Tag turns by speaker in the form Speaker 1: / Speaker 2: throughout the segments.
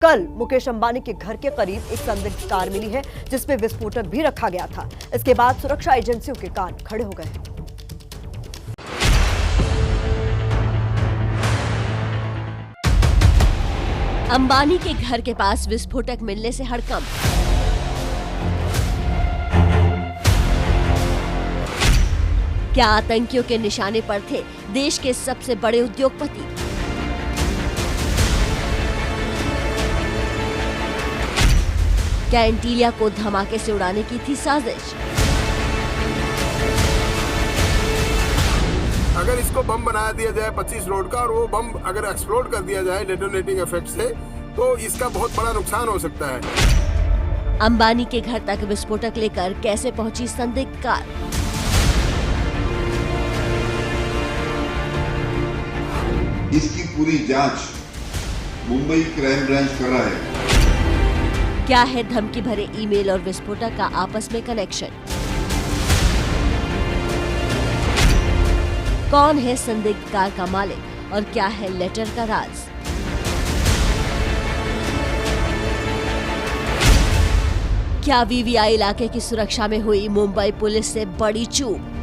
Speaker 1: कल मुकेश अंबानी के घर के करीब एक संदिग्ध कार मिली है जिसमें विस्फोटक भी रखा गया था। इसके बाद सुरक्षा एजेंसियों के कान खड़े हो गए।
Speaker 2: अंबानी के घर के पास विस्फोटक मिलने से हड़कंप। क्या आतंकियों के निशाने पर थे देश के सबसे बड़े उद्योगपति? क्या एंटीलिया को धमाके से उड़ाने की थी साजिश?
Speaker 3: अगर इसको बम बना दिया जाए 25 रोड का और वो बम अगर एक्सप्लोड कर दिया जाए डेटोनेटिंग इफेक्ट से, तो इसका बहुत बड़ा नुकसान हो सकता है।
Speaker 2: अंबानी के घर तक विस्फोटक लेकर कैसे पहुंची संदिग्ध कार?
Speaker 4: इसकी पूरी जांच मुंबई क्राइम ब्रांच कर रहा है।
Speaker 2: क्या है धमकी भरे ईमेल और विस्फोटक का आपस में कनेक्शन? कौन है संदिग्ध कार का मालिक और क्या है लेटर का राज? क्या वीवीआई इलाके की सुरक्षा में हुई मुंबई पुलिस से बड़ी चूक?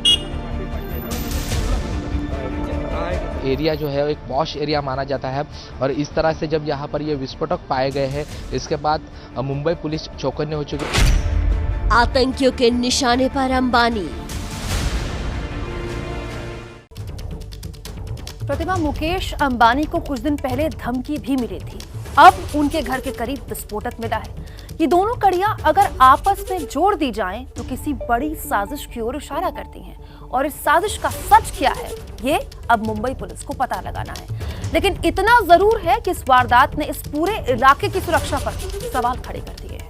Speaker 5: एरिया जो है एक पॉश एरिया माना जाता है और इस तरह से जब यहाँ पर ये विस्फोटक पाए गए हैं, इसके बाद मुंबई पुलिस चौकन्ने हो चुकी है।
Speaker 2: आतंकियों के निशाने पर अंबानी।
Speaker 6: प्रतिभा, मुकेश अंबानी को कुछ दिन पहले धमकी भी मिली थी। अब उनके घर के करीब विस्फोटक मिला है। ये दोनों कड़ियां अगर आपस में जोड़ दी जाएं तो किसी बड़ी साजिश की ओर इशारा करती हैं। और इस साजिश का सच क्या है, ये अब मुंबई पुलिस को पता लगाना है। लेकिन इतना जरूर है कि इस वारदात ने इस पूरे इलाके की सुरक्षा पर सवाल खड़े कर दिए हैं।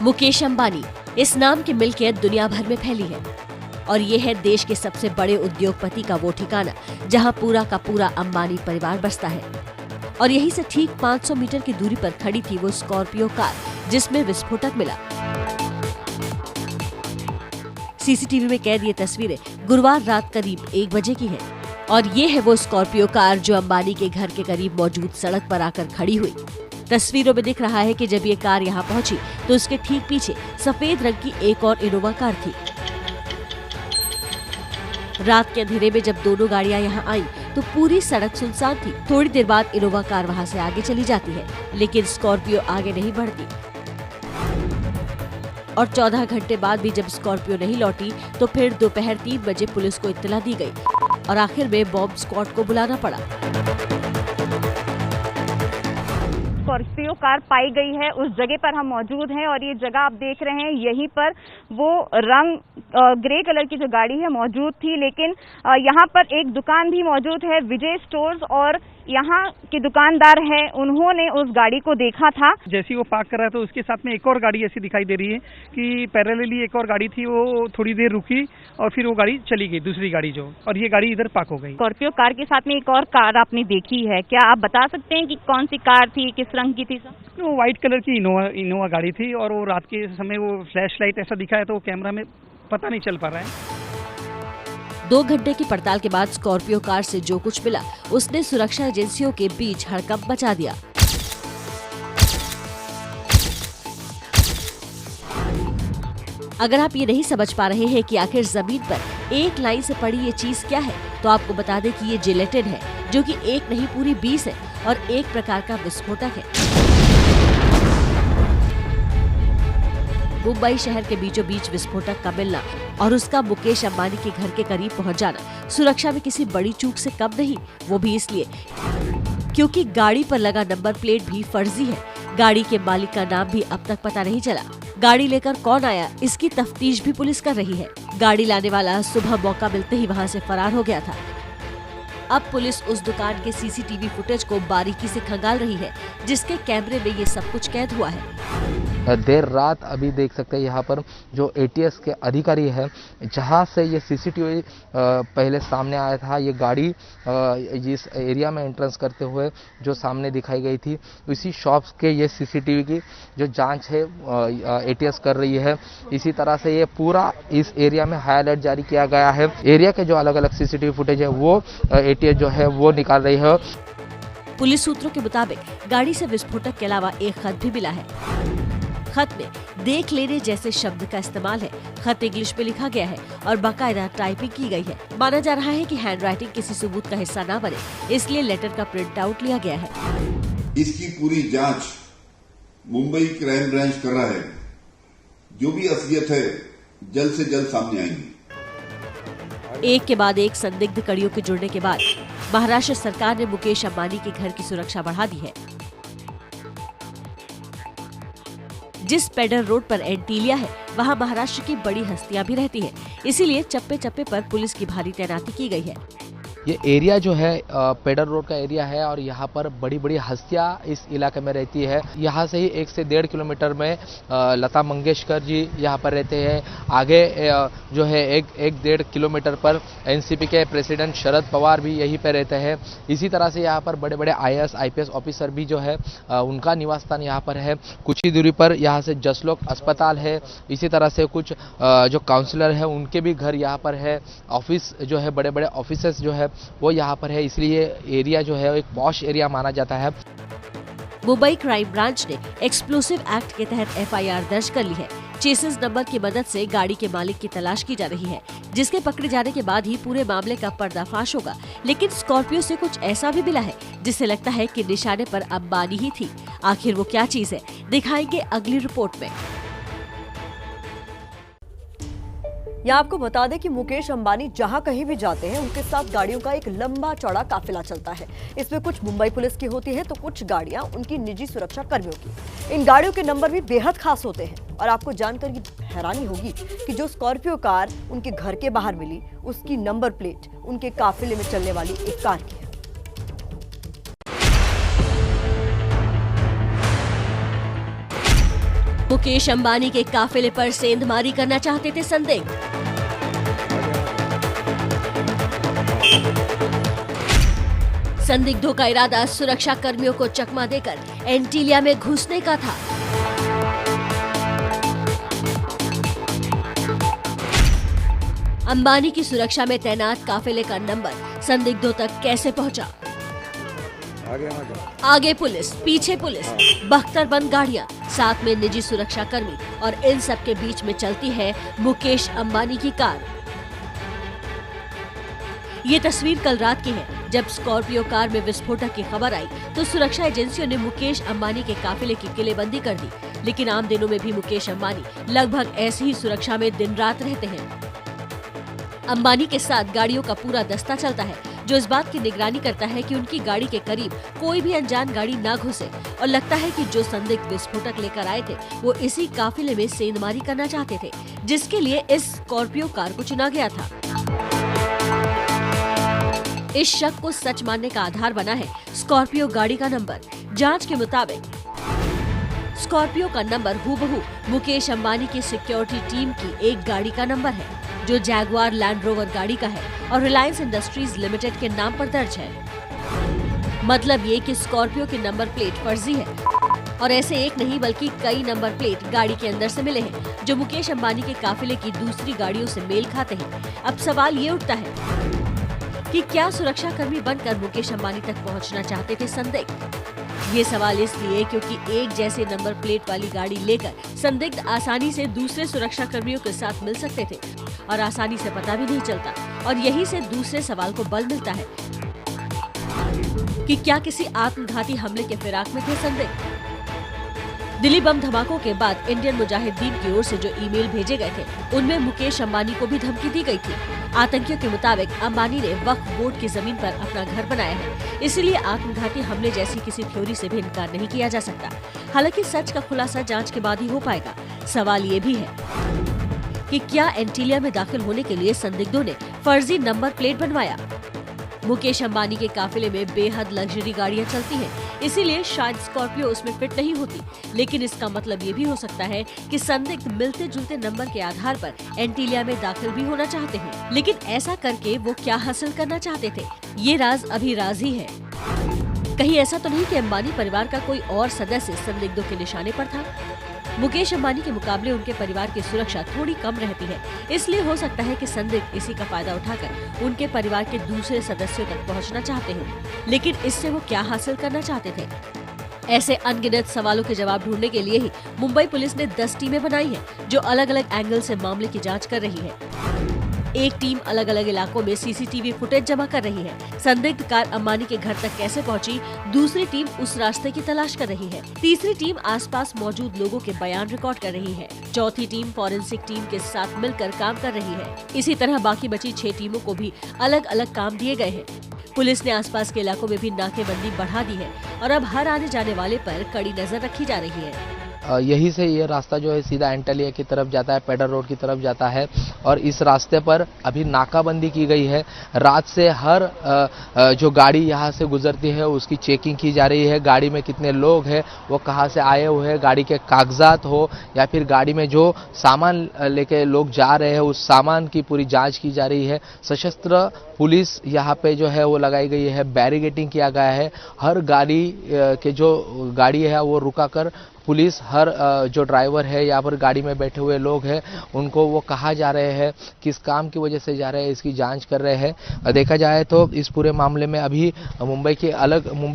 Speaker 2: मुकेश अंबानी, इस नाम की मिल्कियत दुनिया भर में फैली है और ये है देश के सबसे बड़े उद्योगपति का वो ठिकाना जहां पूरा का पूरा अंबानी परिवार बसता है। और यहीं से ठीक 500 मीटर की दूरी पर खड़ी थी वो स्कॉर्पियो कार जिसमें विस्फोटक मिला। सीसीटीवी में कैद ये तस्वीरें गुरुवार रात करीब 1 बजे की है और ये है वो स्कॉर्पियो कार जो अंबानी के घर के करीब मौजूद सड़क पर आकर खड़ी हुई। तस्वीरों में दिख रहा है कि जब ये कार यहाँ पहुंची तो उसके ठीक पीछे सफेद रंग की एक और इनोवा कार थी। रात के अंधेरे में जब दोनों गाड़ियां यहाँ आईं तो पूरी सड़क सुनसान थी। थोड़ी देर बाद इनोवा कार वहां से आगे चली जाती है लेकिन स्कॉर्पियो आगे नहीं बढ़ती और 14 घंटे बाद भी जब स्कॉर्पियो नहीं लौटी तो फिर दोपहर 3 बजे पुलिस को इत्तला दी गई और आखिर में बॉम्ब स्क्वाड को बुलाना पड़ा।
Speaker 7: स्कॉर्पियो कार पाई गई है, उस जगह पर हम मौजूद हैं और ये जगह आप देख रहे हैं, यहीं पर वो रंग ग्रे कलर की जो गाड़ी है मौजूद थी। लेकिन यहाँ पर एक दुकान भी मौजूद है, विजय स्टोर्स, और यहाँ के दुकानदार है, उन्होंने उस गाड़ी को देखा था।
Speaker 8: जैसे वो पार्क कर रहा था उसके साथ में एक और गाड़ी ऐसी दिखाई दे रही है कि पैरेलली एक और गाड़ी थी, वो थोड़ी देर रुकी और फिर वो गाड़ी चली गई, दूसरी गाड़ी जो, और ये गाड़ी इधर पार्क हो गई।
Speaker 7: स्कॉर्पियो कार के साथ में एक और कार आपने देखी है, क्या आप बता सकते हैं कि कौन सी कार थी, किस रंग की थी?
Speaker 8: वो व्हाइट कलर की इनोवा गाड़ी थी और वो रात के समय वो फ्लैश लाइट ऐसा दिखा है तो कैमरा में पता नहीं चल पा रहा है।
Speaker 2: 2 घंटे की पड़ताल के बाद स्कॉर्पियो कार से जो कुछ मिला उसने सुरक्षा एजेंसियों के बीच हड़कंप मचा दिया। अगर आप ये नहीं समझ पा रहे हैं कि आखिर जमीन पर एक लाइन से पड़ी ये चीज क्या है, तो आपको बता दें कि ये जिलेटिन है जो कि एक नहीं पूरी 20 है और एक प्रकार का विस्फोटक है। मुंबई शहर के बीचों बीच विस्फोटक का मिलना और उसका मुकेश अंबानी के घर के करीब पहुंच जाना सुरक्षा में किसी बड़ी चूक से कम नहीं। वो भी इसलिए क्योंकि गाड़ी पर लगा नंबर प्लेट भी फर्जी है। गाड़ी के मालिक का नाम भी अब तक पता नहीं चला। गाड़ी लेकर कौन आया, इसकी तफ्तीश भी पुलिस कर रही है। गाड़ी लाने वाला सुबह मौका मिलते ही वहां से फरार हो गया था। अब पुलिस उस दुकान के सीसीटीवी फुटेज को बारीकी से खंगाल रही है जिसके कैमरे में ये सब कुछ कैद हुआ है।
Speaker 5: देर रात अभी देख सकते हैं यहाँ पर जो ATS के अधिकारी है, जहाँ से ये CCTV पहले सामने आया था, ये गाड़ी इस एरिया में एंट्रेंस करते हुए जो सामने दिखाई गई थी, इसी शॉप्स के ये CCTV की जो जांच है ATS कर रही है। इसी तरह से ये पूरा इस एरिया में हाई अलर्ट जारी किया गया है। एरिया के जो अलग अलग CCTV फुटेज है वो ATS जो है वो निकाल रही है।
Speaker 2: पुलिस सूत्रों के मुताबिक गाड़ी से विस्फोटक के अलावा एक खत भी मिला है। खत में देख लेने जैसे शब्द का इस्तेमाल है। खत इंग्लिश में लिखा गया है और बाकायदा टाइपिंग की गई है। माना जा रहा है कि हैंडराइटिंग किसी सबूत का हिस्सा न बने, इसलिए लेटर का प्रिंट आउट लिया गया है।
Speaker 4: इसकी पूरी जांच मुंबई क्राइम ब्रांच कर रहा है। जो भी असलियत है जल्द से जल्द सामने आएंगी।
Speaker 2: एक के बाद एक संदिग्ध कड़ियों के जुड़ने के बाद महाराष्ट्र सरकार ने मुकेश अंबानी के घर की सुरक्षा बढ़ा दी है। जिस पेडर रोड पर एंटीलिया है, वहां महाराष्ट्र की बड़ी हस्तियां भी रहती हैं। इसीलिए चप्पे चप्पे पर पुलिस की भारी तैनाती की गई है।
Speaker 5: ये एरिया जो है पेडर रोड का एरिया है और यहाँ पर बड़ी बड़ी हस्तियाँ इस इलाके में रहती है। यहाँ से ही 1 से 1.5 किलोमीटर में लता मंगेशकर जी यहाँ पर रहते हैं। आगे जो है 1-1.5 किलोमीटर पर NCP के प्रेसिडेंट शरद पवार भी यहीं पर रहते हैं। इसी तरह से यहाँ पर बड़े बड़े IAS IPS ऑफिसर भी जो है उनका निवास स्थान यहाँ पर है। कुछ ही दूरी पर यहाँ से जसलोक अस्पताल है। इसी तरह से कुछ जो काउंसलर है उनके भी घर यहाँ पर है। ऑफिस जो है बड़े बड़े ऑफिसर्स जो है वो यहाँ पर है, इसलिए एरिया जो है एक पॉश एरिया माना जाता है।
Speaker 2: मुंबई क्राइम ब्रांच ने एक्सप्लोसिव एक्ट के तहत FIR दर्ज कर ली है। चेसिस नंबर की मदद से गाड़ी के मालिक की तलाश की जा रही है, जिसके पकड़े जाने के बाद ही पूरे मामले का पर्दाफाश होगा। लेकिन स्कॉर्पियो से कुछ ऐसा भी मिला है जिससे लगता है कि निशाने पर अंबानी ही थी। आखिर वो क्या चीज है, दिखाएंगे अगली रिपोर्ट में।
Speaker 1: यहाँ आपको बता दें कि मुकेश अंबानी जहाँ कहीं भी जाते हैं, उनके साथ गाड़ियों का एक लंबा चौड़ा काफिला चलता है। इसमें कुछ मुंबई पुलिस की होती है तो कुछ गाड़ियाँ उनकी निजी सुरक्षा कर्मियों की। इन गाड़ियों के नंबर भी बेहद खास होते हैं और आपको जानकर ये हैरानी होगी कि जो स्कॉर्पियो कार उनके घर के बाहर मिली, उसकी नंबर प्लेट उनके काफिले में चलने वाली एक कार की है।
Speaker 2: मुकेश अंबानी के काफिले पर सेंधमारी करना चाहते थे संदिग्ध। संदिग्धों का इरादा सुरक्षा कर्मियों को चकमा देकर एंटीलिया में घुसने का था। अंबानी की सुरक्षा में तैनात काफिले का नंबर संदिग्धों तक कैसे पहुंचा? आगे पुलिस, पीछे पुलिस, बख्तरबंद गाड़ियां, साथ में निजी सुरक्षा कर्मी और इन सब के बीच में चलती है मुकेश अंबानी की कार। ये तस्वीर कल रात की है, जब स्कॉर्पियो कार में विस्फोटक की खबर आई तो सुरक्षा एजेंसियों ने मुकेश अंबानी के काफिले की किलेबंदी कर दी। लेकिन आम दिनों में भी मुकेश अंबानी लगभग ऐसी ही सुरक्षा में दिन रात रहते हैं। अंबानी के साथ गाड़ियों का पूरा दस्ता चलता है, जो इस बात की निगरानी करता है कि उनकी गाड़ी के करीब कोई भी अनजान गाड़ी ना घुसे। और लगता है कि जो संदिग्ध विस्फोटक लेकर आए थे वो इसी काफिले में सेंधमारी करना चाहते थे, जिसके लिए इस स्कॉर्पियो कार को चुना गया था। इस शक को सच मानने का आधार बना है स्कॉर्पियो गाड़ी का नंबर। जांच के मुताबिक स्कॉर्पियो का नंबर हूबहू मुकेश अंबानी की सिक्योरिटी टीम की एक गाड़ी का नंबर है, जो जैगुआर लैंड रोवर गाड़ी का है और रिलायंस इंडस्ट्रीज लिमिटेड के नाम पर दर्ज है। मतलब ये कि स्कॉर्पियो की नंबर प्लेट फर्जी है और ऐसे एक नहीं बल्कि कई नंबर प्लेट गाड़ी के अंदर से मिले हैं, जो मुकेश अंबानी के काफिले की दूसरी गाड़ियों से मेल खाते हैं। अब सवाल ये उठता है कि क्या सुरक्षा कर्मी बनकर मुकेश अंबानी तक पहुंचना चाहते थे संदिग्ध? ये सवाल इसलिए क्योंकि एक जैसे नंबर प्लेट वाली गाड़ी लेकर संदिग्ध आसानी से दूसरे सुरक्षा कर्मियों के साथ मिल सकते थे और आसानी से पता भी नहीं चलता। और यहीं से दूसरे सवाल को बल मिलता है कि क्या किसी आत्मघाती हमले के फिराक में थे संदिग्ध? दिल्ली बम धमाकों के बाद इंडियन मुजाहिदीन की ओर से जो ईमेल भेजे गए थे, उनमें मुकेश अंबानी को भी धमकी दी गई थी। आतंकियों के मुताबिक अंबानी ने वक्फ बोर्ड की जमीन पर अपना घर बनाया है, इसलिए आत्मघाती हमले जैसी किसी थ्योरी से भी इनकार नहीं किया जा सकता। हालांकि सच का खुलासा जांच के बाद ही हो पाएगा। सवाल ये भी है कि क्या एंटीलिया में दाखिल होने के लिए संदिग्धों ने फर्जी नंबर प्लेट बनवाया? मुकेश अंबानी के काफिले में बेहद लग्जरी गाड़ियां चलती हैं, इसीलिए शायद स्कॉर्पियो उसमें फिट नहीं होती। लेकिन इसका मतलब ये भी हो सकता है कि संदिग्ध मिलते जुलते नंबर के आधार पर एंटीलिया में दाखिल भी होना चाहते हैं। लेकिन ऐसा करके वो क्या हासिल करना चाहते थे, ये राज अभी राज ही है। कहीं ऐसा तो नहीं कि अंबानी परिवार का कोई और सदस्य संदिग्धों के निशाने पर था। मुकेश अंबानी के मुकाबले उनके परिवार की सुरक्षा थोड़ी कम रहती है, इसलिए हो सकता है कि संदिग्ध इसी का फायदा उठाकर उनके परिवार के दूसरे सदस्यों तक पहुंचना चाहते हो। लेकिन इससे वो क्या हासिल करना चाहते थे? ऐसे अनगिनत सवालों के जवाब ढूंढने के लिए ही मुंबई पुलिस ने 10 टीमें बनाई हैं, जो अलग अलग एंगल से मामले की जांच कर रही है। एक टीम अलग अलग इलाकों में सीसीटीवी फुटेज जमा कर रही है। संदिग्ध कार अंबानी के घर तक कैसे पहुंची, दूसरी टीम उस रास्ते की तलाश कर रही है। तीसरी टीम आसपास मौजूद लोगों के बयान रिकॉर्ड कर रही है। चौथी टीम फॉरेंसिक टीम के साथ मिलकर काम कर रही है। इसी तरह बाकी बची 6 टीमों को भी अलग अलग काम दिए गए हैं। पुलिस ने आसपास के इलाकों में भी नाकेबंदी बढ़ा दी है और अब हर आने जाने वाले पर कड़ी नजर रखी जा रही है।
Speaker 5: यही से ये रास्ता जो है सीधा एंटेलिया की तरफ जाता है, पेडर रोड की तरफ जाता है और इस रास्ते पर अभी नाकाबंदी की गई है। रात से हर जो गाड़ी यहाँ से गुजरती है उसकी चेकिंग की जा रही है। गाड़ी में कितने लोग हैं, वो कहाँ से आए हुए हैं, गाड़ी के कागजात हो या फिर गाड़ी में जो सामान लेके लोग जा रहे हैं उस सामान की पूरी जांच की जा रही है। सशस्त्र पुलिस यहाँ पे जो है वो लगाई गई है, बैरिकेडिंग किया गया है। हर गाड़ी के जो गाड़ी है वो रुका कर पुलिस हर जो ड्राइवर है या फिर गाड़ी में बैठे हुए लोग हैं उनको वो कहाँ जा रहे हैं, किस काम की वजह से जा रहे हैं, इसकी जांच कर रहे हैं। देखा जाए तो इस पूरे मामले में अभी मुंबई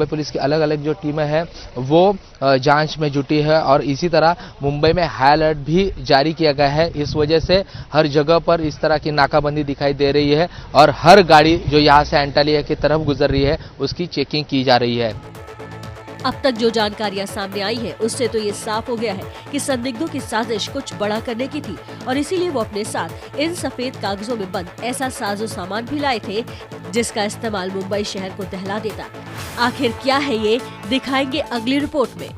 Speaker 5: पुलिस की अलग अलग जो टीमें हैं वो जांच में जुटी है और इसी तरह मुंबई में हाई अलर्ट भी जारी किया गया है। इस वजह से हर जगह पर इस तरह की नाकाबंदी दिखाई दे रही है और हर गाड़ी जो यहाँ से एंटेलिया की तरफ गुजर रही है उसकी चेकिंग की जा रही है।
Speaker 2: अब तक जो जानकारियां सामने आई है उससे तो ये साफ हो गया है कि संदिग्धों की साजिश कुछ बड़ा करने की थी और इसीलिए वो अपने साथ इन सफेद कागजों में बंद ऐसा साजो सामान भी लाए थे जिसका इस्तेमाल मुंबई शहर को दहला देता। आखिर क्या है ये, दिखाएंगे अगली रिपोर्ट में।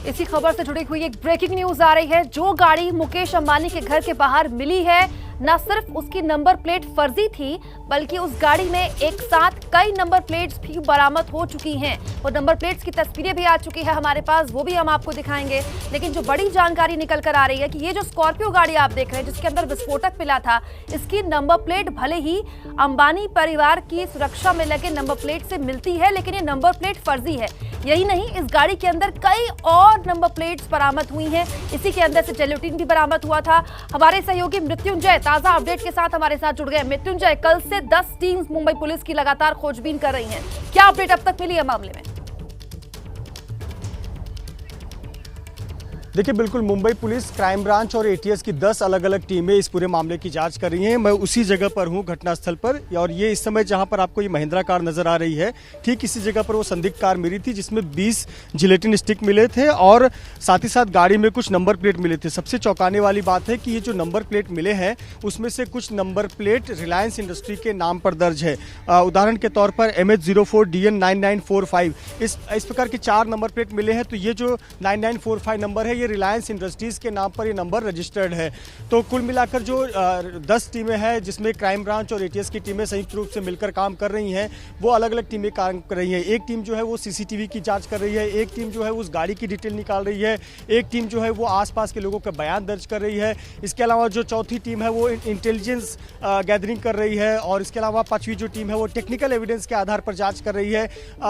Speaker 6: इसी खबर से जुड़ी हुई एक ब्रेकिंग न्यूज आ रही है। जो गाड़ी मुकेश अंबानी के घर के बाहर मिली है, न सिर्फ उसकी नंबर प्लेट फर्जी थी बल्कि उस गाड़ी में एक साथ कई नंबर प्लेट्स भी बरामद हो चुकी हैं और नंबर प्लेट्स की तस्वीरें भी आ चुकी है हमारे पास, वो भी हम आपको दिखाएंगे। लेकिन जो बड़ी जानकारी निकल कर आ रही है कि ये जो स्कॉर्पियो गाड़ी आप देख रहे हैं जिसके अंदर विस्फोटक मिला था, इसकी नंबर प्लेट भले ही अंबानी परिवार की सुरक्षा में लगे नंबर प्लेट से मिलती है लेकिन ये नंबर प्लेट फर्जी है। यही नहीं, इस गाड़ी के अंदर कई और नंबर प्लेट्स बरामद हुई हैं। इसी के अंदर से जेलोटिन भी बरामद हुआ था। हमारे सहयोगी मृत्युंजय ताजा अपडेट के साथ हमारे साथ जुड़ गए। मृत्युंजय, कल से 10 टीम्स मुंबई पुलिस की लगातार खोजबीन कर रही हैं, क्या अपडेट अब तक मिली है मामले में?
Speaker 9: देखिए, बिल्कुल मुंबई पुलिस, क्राइम ब्रांच और एटीएस की 10 अलग अलग टीमें इस पूरे मामले की जांच कर रही हैं। मैं उसी जगह पर हूं, घटनास्थल पर, और ये इस समय जहां पर आपको ये महिंद्रा कार नजर आ रही है, ठीक इसी जगह पर वो संदिग्ध कार मिली थी जिसमें 20 जिलेटिन स्टिक मिले थे और साथ ही साथ गाड़ी में कुछ नंबर प्लेट मिले थे। सबसे चौंकाने वाली बात है कि ये जो नंबर प्लेट मिले हैं उसमें से कुछ नंबर प्लेट रिलायंस इंडस्ट्री के नाम पर दर्ज है। उदाहरण के तौर पर MH04DN9945 इस प्रकार के 4 नंबर प्लेट मिले हैं। तो ये जो 9945 नंबर है ये रिलायंस इंडस्ट्रीज के नाम पर ये नंबर रजिस्टर्ड है। तो कुल मिलाकर जो 10 टीमें हैं जिसमें क्राइम ब्रांच और एटीएस की टीमें संयुक्त रूप से मिलकर काम कर रही हैं, वो अलग अलग टीमें काम कर रही हैं। एक टीम जो है वो सीसीटीवी की जांच कर रही है, एक टीम जो है उस गाड़ी की डिटेल निकाल रही है, एक टीम जो है वो आसपास के लोगों का बयान दर्ज कर रही है। इसके अलावा जो चौथी टीम है वो इंटेलिजेंस गैदरिंग कर रही है और इसके अलावा 5वीं जो टीम है वो टेक्निकल एविडेंस के आधार पर जाँच कर रही है।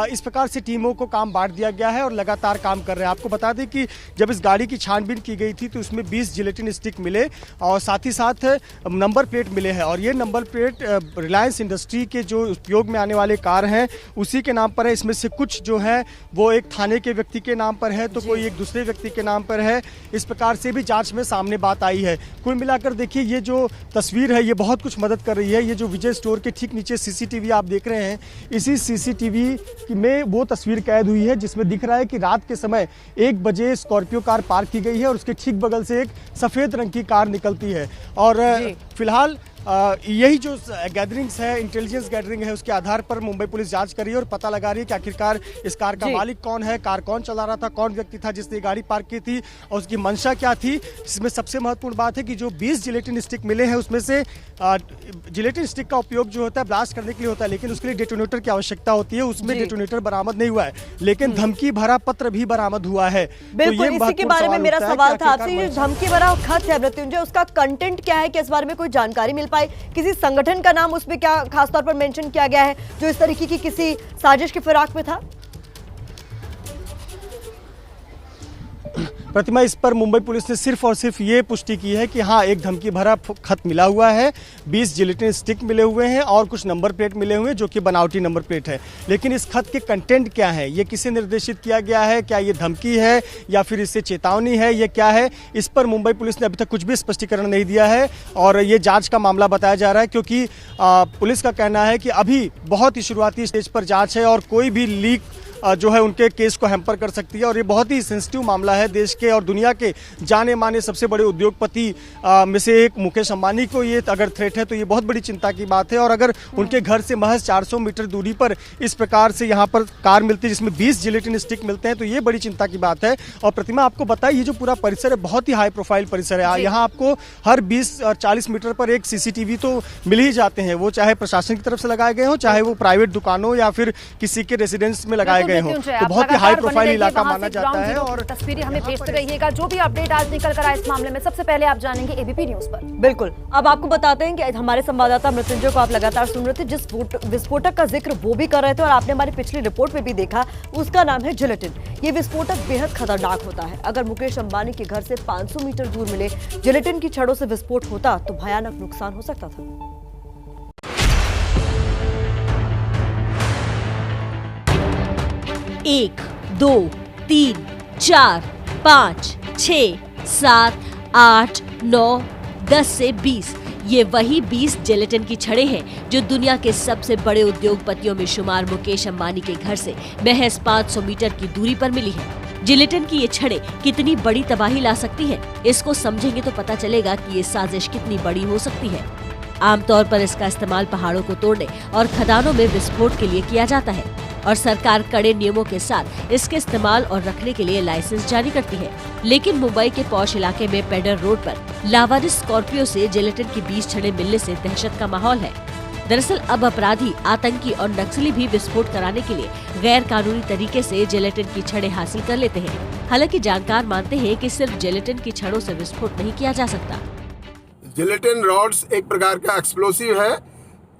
Speaker 9: इस प्रकार से टीमों को काम बांट दिया गया है और लगातार काम कर रहे हैं। आपको बता दें कि जब इस गाड़ी की छानबीन की गई थी तो उसमें 20 जिलेटिन स्टिक मिले और साथ ही साथ नंबर प्लेट मिले हैं और ये नंबर प्लेट रिलायंस इंडस्ट्री के जो उपयोग में आने वाले कार हैं उसी के नाम पर है। इसमें से कुछ जो है वो एक थाने के व्यक्ति के नाम पर है तो कोई एक दूसरे व्यक्ति के नाम पर है। इस प्रकार से भी जांच में सामने बात आई है। कुल मिलाकर देखिए, ये जो तस्वीर है ये बहुत कुछ मदद कर रही है। ये जो विजय स्टोर के ठीक नीचे सीसीटीवी आप देख रहे हैं, इसी सीसीटीवी में वो तस्वीर कैद हुई है जिसमें दिख रहा है कि रात के समय 1 बजे स्कॉर्पियो कार पार्क की गई है और उसके ठीक बगल से एक सफेद रंग की कार निकलती है। और फिलहाल यही जो गैदरिंग्स है, इंटेलिजेंस गैदरिंग है, उसके आधार पर मुंबई पुलिस जांच कर रही है और पता लगा रही है कि आखिरकार इस कार का मालिक कौन है, कार कौन चला रहा था, कौन व्यक्ति था जिसने गाड़ी पार्क की थी और उसकी मंशा क्या थी। इसमें सबसे महत्वपूर्ण बात है कि जो 20 जिलेटिन स्टिक मिले हैं उसमें से जिलेटिन स्टिक का उपयोग जो होता है ब्लास्ट करने के लिए होता है, लेकिन उसके लिए डेटोनेटर की आवश्यकता होती है। उसमें डेटोनेटर बरामद नहीं हुआ है, लेकिन धमकी भरा पत्र भी बरामद हुआ है।
Speaker 1: बिल्कुल, इसी के बारे में मेरा सवाल था आपसे। ये धमकी भरा खत है मृत्युंजय, उसका कंटेंट क्या है, क्या इस बारे में कोई जानकारी मिल पाई? किसी संगठन का नाम उसमें क्या खासतौर पर मेंशन किया गया है जो इस तरीके की किसी साजिश की फिराक में था?
Speaker 9: प्रतिमा, इस पर मुंबई पुलिस ने सिर्फ और सिर्फ ये पुष्टि की है कि हाँ, एक धमकी भरा खत मिला हुआ है, 20 जिलेटिन स्टिक मिले हुए हैं और कुछ नंबर प्लेट मिले हुए हैं जो कि बनावटी नंबर प्लेट है। लेकिन इस खत के कंटेंट क्या है, ये किसे निर्देशित किया गया है, क्या ये धमकी है या फिर इससे चेतावनी है, ये क्या है, इस पर मुंबई पुलिस ने अभी तक कुछ भी स्पष्टीकरण नहीं दिया है और ये जाँच का मामला बताया जा रहा है, क्योंकि पुलिस का कहना है कि अभी बहुत ही शुरुआती स्टेज पर जाँच है और कोई भी लीक जो है उनके केस को हैम्पर कर सकती है और ये बहुत ही सेंसिटिव मामला है। देश के और दुनिया के जाने माने सबसे बड़े उद्योगपति में से एक मुकेश अंबानी को ये अगर थ्रेट है तो ये बहुत बड़ी चिंता की बात है। और अगर उनके घर से महज 400 मीटर दूरी पर इस प्रकार से यहाँ पर कार मिलती है जिसमें 20 जिलेटिन स्टिक मिलते हैं तो ये बड़ी चिंता की बात है। और प्रतिमा, आपको बताया ये जो पूरा परिसर है बहुत ही हाई प्रोफाइल परिसर है। यहाँ आपको हर 20 और 40 मीटर पर एक CCTV तो मिल ही जाते हैं, वो चाहे प्रशासन की तरफ से लगाए गए हो, चाहे वो प्राइवेट दुकानों या फिर किसी के रेसिडेंस में लगाए गए हो। तो बहुत ही हाई प्रोफाइल इलाका माना जाता है। और
Speaker 6: तस्वीरें हमें भेजते रहिएगा, जो भी अपडेट आज निकल कर आए इस मामले में सबसे पहले आप जानेंगे ABP न्यूज पर।
Speaker 1: बिल्कुल, अब आपको बताते हैं कि हमारे संवाददाता मृत्युंजय को आप लगातार सुन रहे थे, जिस विस्फोटक का जिक्र वो भी कर रहे थे और आपने हमारी पिछली रिपोर्ट में भी देखा, उसका नाम है जिलेटिन। ये विस्फोटक बेहद खतरनाक होता है। अगर मुकेश अंबानी के घर से 500 मीटर दूर मिले जिलेटिन की छड़ों से विस्फोट होता तो भयानक नुकसान हो सकता था।
Speaker 2: 1, 2, 3, 4, 5, 6, 7, 8, 9, 10 से 20 ये वही 20 जिलेटिन की छड़ें हैं जो दुनिया के सबसे बड़े उद्योगपतियों में शुमार मुकेश अंबानी के घर से महज 500 मीटर की दूरी पर मिली है। जिलेटिन की ये छड़ें कितनी बड़ी तबाही ला सकती हैं, इसको समझेंगे तो पता चलेगा कि ये साजिश कितनी बड़ी हो सकती है। आमतौर पर इसका इस्तेमाल पहाड़ों को तोड़ने और खदानों में विस्फोट के लिए किया जाता है और सरकार कड़े नियमों के साथ इसके इस्तेमाल और रखने के लिए लाइसेंस जारी करती है। लेकिन मुंबई के पॉश इलाके में पेडर रोड पर लावारिस स्कॉर्पियो से जिलेटिन की 20 छड़ें मिलने से दहशत का माहौल है। दरअसल अब अपराधी, आतंकी और नक्सली भी विस्फोट कराने के लिए गैर कानूनी तरीके से जिलेटिन की छड़ें हासिल कर लेते हैं। हालांकि जानकार मानते हैं कि सिर्फ जिलेटिन की छड़ों से विस्फोट नहीं किया जा सकता।
Speaker 3: जिलेटिन रॉड्स एक प्रकार का एक्सप्लोसिव है,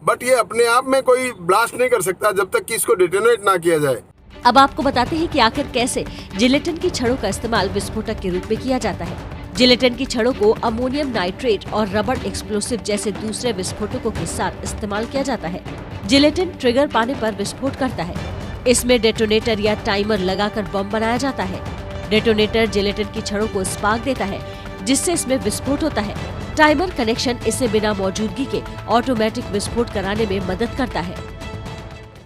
Speaker 3: बट ये अपने आप में कोई ब्लास्ट नहीं कर सकता जब तक कि इसको डिटोनेट ना किया जाए।
Speaker 2: अब आपको बताते हैं कि आखिर कैसे जिलेटिन की छड़ों का इस्तेमाल विस्फोटक के रूप में किया जाता है। जिलेटिन की छड़ों को अमोनियम नाइट्रेट और रबर एक्सप्लोसिव जैसे दूसरे विस्फोटकों के साथ इस्तेमाल किया जाता है। जिलेटिन ट्रिगर पाने पर विस्फोट करता है। इसमें डेटोनेटर या टाइमर लगाकर बम बनाया जाता है। डेटोनेटर जिलेटिन की छड़ों को स्पार्क देता है जिससे इसमें विस्फोट होता है। टाइमर कनेक्शन इसे बिना मौजूदगी के ऑटोमेटिक विस्फोट कराने में मदद करता है।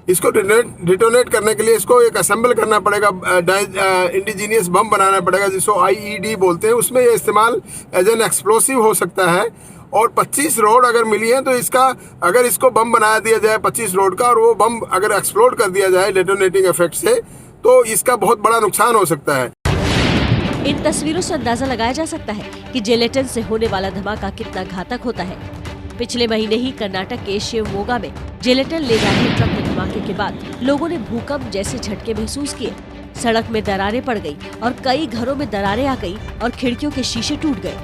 Speaker 3: इसको डिटोनेट करने के लिए इसको एक असेंबल करना पड़ेगा, इंडिजीनियस बम बनाना पड़ेगा जिसको IED बोलते हैं। उसमें ये इस्तेमाल एज एन एक्सप्लोसिव हो सकता है। और 25 रोड अगर मिली है तो इसका अगर इसको बम बना दिया जाए 25 रोड का और वो बम अगर एक्सप्लोड कर दिया जाए डेटोनेटिंग इफेक्ट से तो इसका बहुत बड़ा नुकसान हो सकता है।
Speaker 2: इन तस्वीरों से अंदाजा लगाया जा सकता है कि जिलेटिन से होने वाला धमाका कितना घातक होता है। पिछले महीने ही कर्नाटक के शिवमोगा में जिलेटिन ले जाने ट्रक के धमाके के बाद लोगों ने भूकंप जैसे झटके महसूस किए। सड़क में दरारें पड़ गई और कई घरों में दरारें आ गई और खिड़कियों के शीशे टूट गए।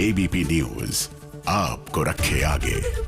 Speaker 10: ABP न्यूज आपको रखे आगे।